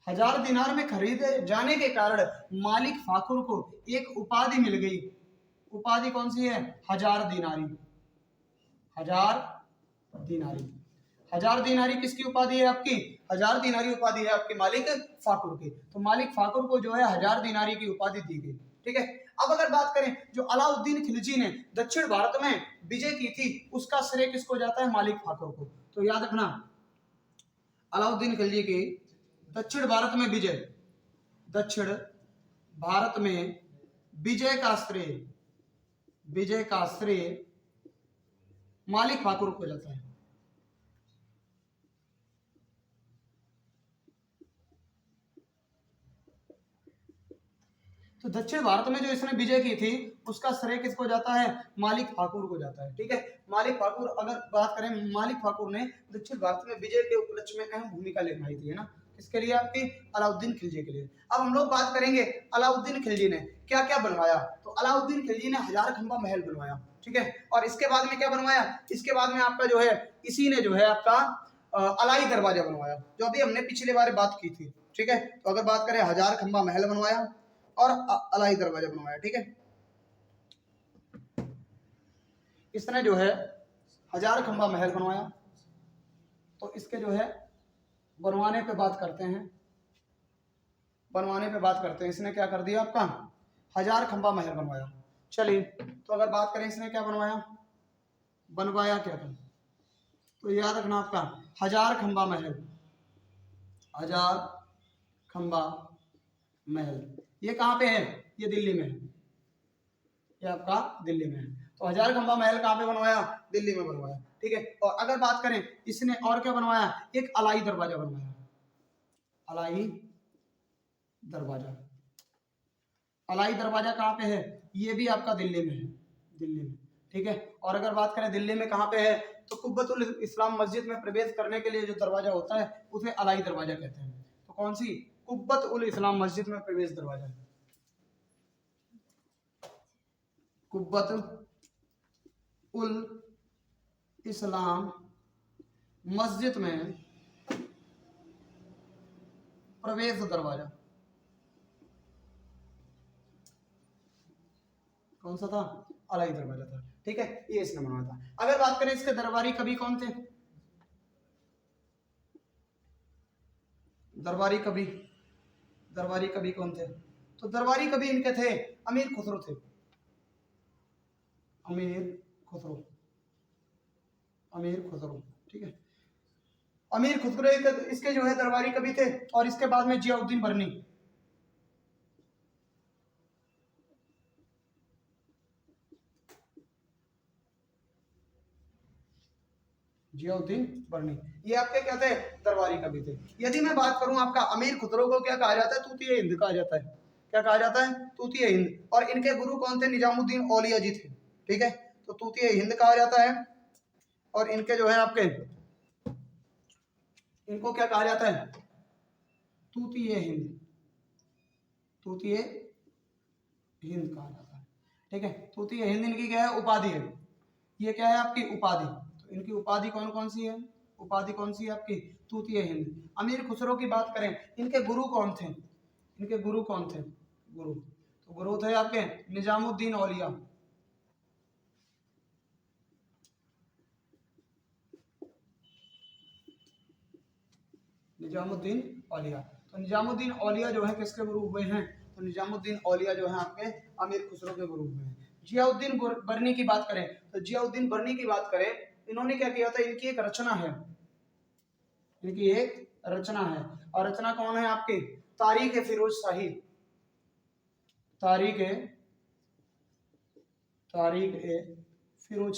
1000 दीनार में खरीदे जाने के कारण मालिक फाकुर को एक उपाधि मिल गई। उपाधि कौन सी है, 1000 दीनारी। 1000 दीनारी किसकी उपाधि है आपकी, 1000 दीनारी उपाधि है आपके मालिक फाकुर की। तो मालिक फाकुर को जो है 1000 दीनारी की उपाधि दी गई। ठीक है, अब अगर बात करें जो अलाउद्दीन खिलजी ने दक्षिण भारत में विजय की थी, उसका श्रेय किसको जाता है, मालिक फाकुर को। तो याद रखना, अलाउद्दीन खिलजी की दक्षिण भारत में विजय का श्रेय मालिक फाकुर को जाता है। तो दक्षिण भारत में जो इसने विजय की थी, उसका श्रेय किसको जाता है, मालिक फाकुर को जाता है। ठीक है, मालिक फाकुर, अगर बात करें, मालिक फाकुर ने दक्षिण भारत में विजय के उपलक्ष्य में अहम भूमिका निभाई थी, है ना, किसके लिए, आपकी अलाउद्दीन खिलजी के लिए। अब हम लोग बात करेंगे अलाउद्दीन खिलजी ने क्या क्या बनवाया। तो अलाउद्दीन खिलजी ने 1000 खंबा महल बनवाया। ठीक है, और इसके बाद में क्या बनवाया, इसके बाद में आपका जो है, इसी ने जो है आपका अलाई दरवाजा बनवाया, जो अभी हमने पिछले बार बात की थी। ठीक है, तो अगर बात करें, 1000 खंबा महल बनवाया और अलाई दरवाजा बनवाया। ठीक है, इसने जो है 1000 खंबा महल बनवाया। तो इसके जो है बनवाने पे बात करते हैं, इसने क्या कर दिया आपका, 1000 खंबा महल बनवाया। चलिए, तो अगर बात करें इसने क्या बनवाया क्या था, तो याद रखना आपका 1000 खंबा महल, 1000 खंबा महल, ये कहाँ पे है, ये दिल्ली में है, ये आपका दिल्ली में है। तो 1000 खंबा महल कहाँ पे बनवाया, दिल्ली में बनवाया। ठीक है, और अगर बात करें इसने और क्या बनवाया, एक अलाई दरवाजा बनवाया। अलाई दरवाजा कहाँ पे है, ये भी आपका दिल्ली में है, दिल्ली में। ठीक है, और अगर बात करें दिल्ली में कहाँ पे है, तो कुब्बतुल इस्लाम मस्जिद में प्रवेश करने के लिए जो दरवाजा होता है, उसे अलाई दरवाजा कहते हैं। तो कौन सी, कुब्बत उल इस्लाम मस्जिद में प्रवेश दरवाजा, कुब्बत उल इस्लाम मस्जिद में प्रवेश दरवाजा कौन सा था, अलाई दरवाजा था। ठीक है, ये इसने बनवाया था। अगर बात करें इसके दरबारी कवि कौन थे, दरबारी कवि कौन थे, तो दरबारी कवि इनके थे अमीर खुसरो थे, अमीर खुसरो, ठीक है। अमीर खुसरो इसके जो है दरबारी कवि थे। और इसके बाद में जियाउद्दीन बर्नी, ये आपके क्या थे, दरबारी कवि थे। यदि मैं बात करूं आपका अमीर खुसरो को क्या कहा जाता है, तूतीय हिंद कहा जाता है। क्या कहा जाता है, तूतीय हिंद। और इनके गुरु कौन थे, निजामुद्दीन औलिया जी थे, ठीक है। तो तूतीय हिंद कहा जाता है। और इनके जो है आपके, इनको क्या कहा जाता है, तूतीय हिंद कहा जाता है, ठीक है। तूतीय हिंद इनकी क्या है, उपाधि है। ये क्या है आपकी उपाधि। तो इनकी उपाधि कौन कौन सी है, उपाधि कौन सी है आपकी, तूतीय हिंद। अमीर खुसरो की बात करें, इनके गुरु कौन थे, तो गुरु थे आपके निजामुद्दीन औलिया, तो निजामुद्दीन औलिया जो है किसके गुरु हुए हैं, तो निजामुद्दीन औलिया जो है आपके अमीर खुसरो के गुरु हुए हैं। जियाउद्दीन बर्नी की बात करें, तो जियाउद्दीन बर्नी की बात करें, इन्होंने क्या किया था, इनकी एक रचना है, और रचना कौन है आपकी, तारीख ए फिरोज शाही, तारीख ए फिरोज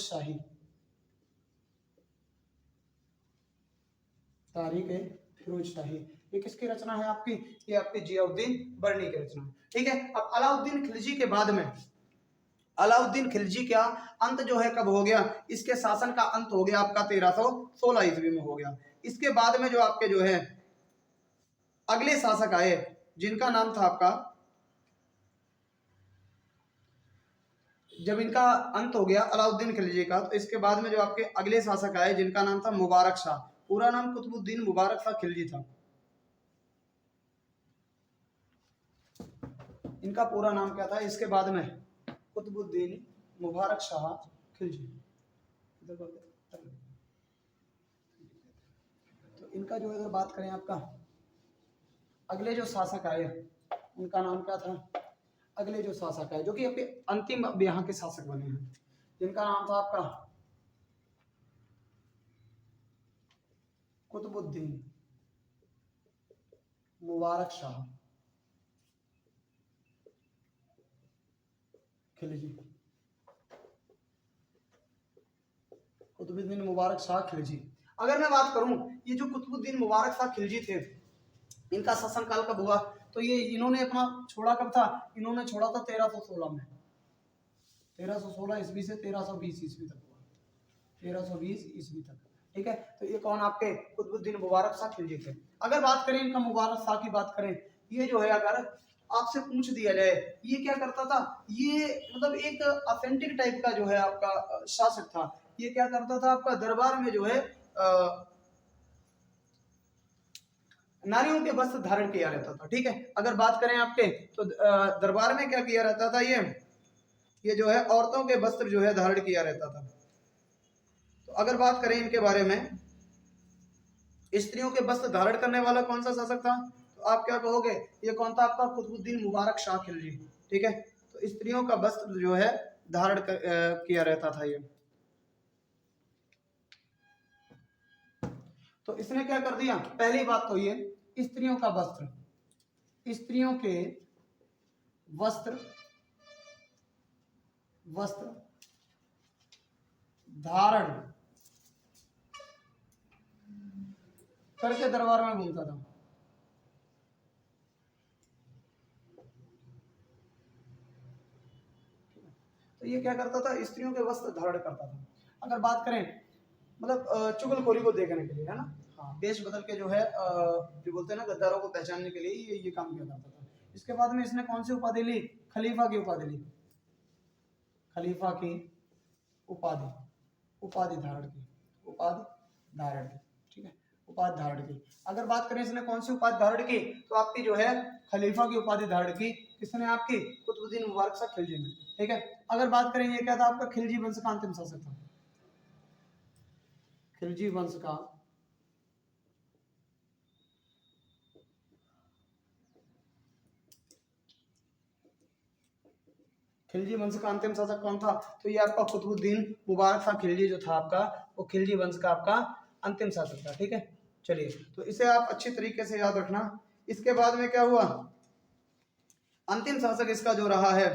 शाही, ये किसकी रचना है आपकी, ये आपकी जियाउद्दीन बर्नी की रचना, ठीक है। अब अलाउद्दीन खिलजी के बाद में, अलाउद्दीन खिलजी का अंत जो है कब हो गया, इसके शासन का अंत हो गया आपका 1316 ईस्वी में हो गया। इसके बाद में जो आपके जो है अगले शासक आए, जिनका नाम था आपका, जब इनका अंत हो गया अलाउद्दीन खिलजी का, तो इसके बाद में जो आपके अगले शासक आए, जिनका नाम था मुबारक शाह। पूरा नाम कुतुबुद्दीन मुबारक शाह खिलजी था। इनका पूरा नाम क्या था, इसके बाद में कुतुबुद्दीन मुबारक शाह खिलजी। तो इनका जो अगर बात करें आपका, अगले जो शासक आए उनका नाम क्या था, अगले जो शासक आए जो कि आपके अंतिम यहाँ के शासक बने हैं, जिनका नाम था आपका कुतुबुद्दीन मुबारक शाह खिलजी, कुतुबुद्दीन मुबारक शाह खिलजी। अगर मैं बात करूं, ये जो कुतुबुद्दीन मुबारक शाह खिलजी थे, इनका शासन काल कब हुआ, तो ये इन्होंने अपना छोड़ा कब था, इन्होंने छोड़ा था 1316 में, 1316 ईस्वी से 1320 ईस्वी तक हुआ, 1320 ईस्वी तक, ठीक है। तो ये कौन आपके कुतुबुद्दीन मुबारक शाह खिलजी थे। अगर बात करें इनका मुबारक शाह की बात करें, ये जो है अगर आपसे पूछ दिया जाए, ये क्या करता था, ये मतलब एक ऑथेंटिक टाइप का जो है आपका शासक था। ये क्या करता था, आपका दरबार में जो है नारियों के वस्त्र धारण किया रहता था, ठीक है। अगर बात करें आपके, तो दरबार में क्या किया रहता था, ये जो है औरतों के वस्त्र जो है धारण किया रहता था। तो अगर बात करें इनके बारे में, स्त्रियों के वस्त्र धारण करने वाला कौन सा शासक था, तो आप क्या कहोगे, ये कौन था आपका कुतुबुद्दीन मुबारक शाह खिलजी, ठीक है। तो स्त्रियों का वस्त्र जो है धारण किया रहता था ये। तो इसने क्या कर दिया, पहली बात तो ये स्त्रियों का वस्त्र, स्त्रियों के वस्त्र धारण करके दरबार में घूमता था। तो ये क्या करता था, स्त्रियों के वस्त्र धारण करता था। अगर बात करें मतलब चुगलखोरी को देखने के लिए, है ना, हाँ, वेश बदल के जो है जो बोलते हैं ना गद्दारों को पहचानने के लिए ये काम किया करता था। इसके बाद में इसने कौन सी उपाधि ली, खलीफा की उपाधि ली, खलीफा की उपाधि धारण की, ठीक है, उपाधि धारण की। अगर बात करें इसने कौन सी उपाधि धारण की, तो आपकी जो है खलीफा की उपाधि धारण की। किसने, आपकी कुतुबुद्दीन कुतुबुद्दीन मुबारक शाह खिलजी में। ठीक है, अगर बात करें ये क्या था आपका खिलजी वंश का अंतिम शासक था, खिलजी वंश का खिलजी वंश का अंतिम शासक कौन था? तो ये आपका कुतुबुद्दीन मुबारक शाह खिलजी जो था आपका, वो खिलजी वंश का आपका अंतिम शासक था। ठीक है, चलिए तो इसे आप अच्छी तरीके से याद रखना। इसके बाद में क्या हुआ, अंतिम शासक इसका जो रहा है,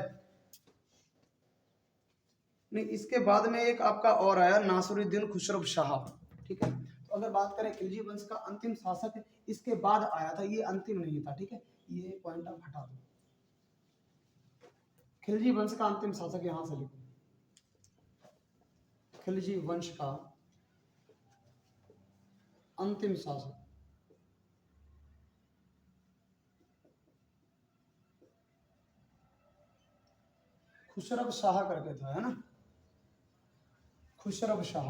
नहीं इसके बाद में एक आपका और आया नासिरुद्दीन खुसरो शाह। ठीक है, तो अगर बात करें खिलजी वंश का अंतिम शासक इसके बाद आया था, ये अंतिम नहीं था। ठीक है, ये पॉइंट आप हटा दो, खिलजी वंश का अंतिम शासक यहां से लिखो, खिलजी वंश का अंतिम शासक खुसरब शाह करके था, है ना, खुसरब शाह।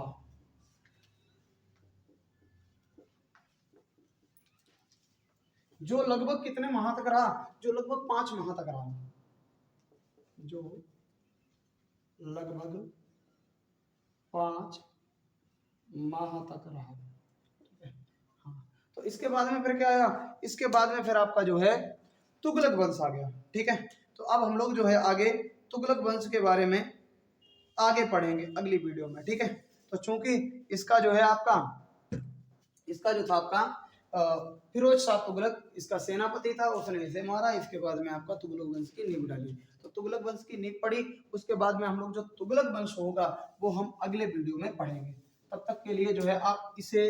जो लगभग कितने माह तक रहा, जो लगभग 5 माह तक रहा, जो लगभग 5 माह तक रहा। हाँ, तो इसके बाद में फिर क्या आया, इसके बाद में फिर आपका जो है तुगलक वंश आ गया। ठीक है, तो अब हम लोग जो है आगे तुगलक वंश के बारे में आगे पढ़ेंगे अगली वीडियो में। ठीक है, तो चूंकि इसका जो है आपका, इसका जो था आपका फिरोज शाह तुगलक इसका सेनापति था, उसने इसे मारा, इसके बाद में आपका तुगलक वंश की नींव डाली। तो तुगलक वंश की नींव पड़ी, उसके बाद में हम लोग जो तुगलक वंश होगा वो हम अगले वीडियो में पढ़ेंगे। तब तक के लिए जो है आप इसे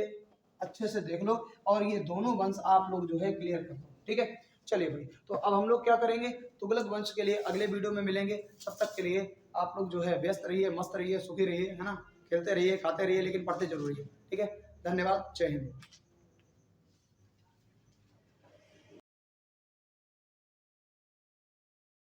अच्छे से देख लो और ये दोनों वंश आप लोग जो है क्लियर कर लो। ठीक है, चलिए भाई, तो अब हम लोग क्या करेंगे, तुगलक वंश के लिए अगले वीडियो में मिलेंगे। तब तक के लिए आप लोग जो है व्यस्त रहिए, मस्त रहिए, सुखी रहिए, है ना, खेलते रहिए, खाते रहिए, लेकिन पढ़ते जरूर रहिए। ठीक है, धन्यवाद, जय हिंद।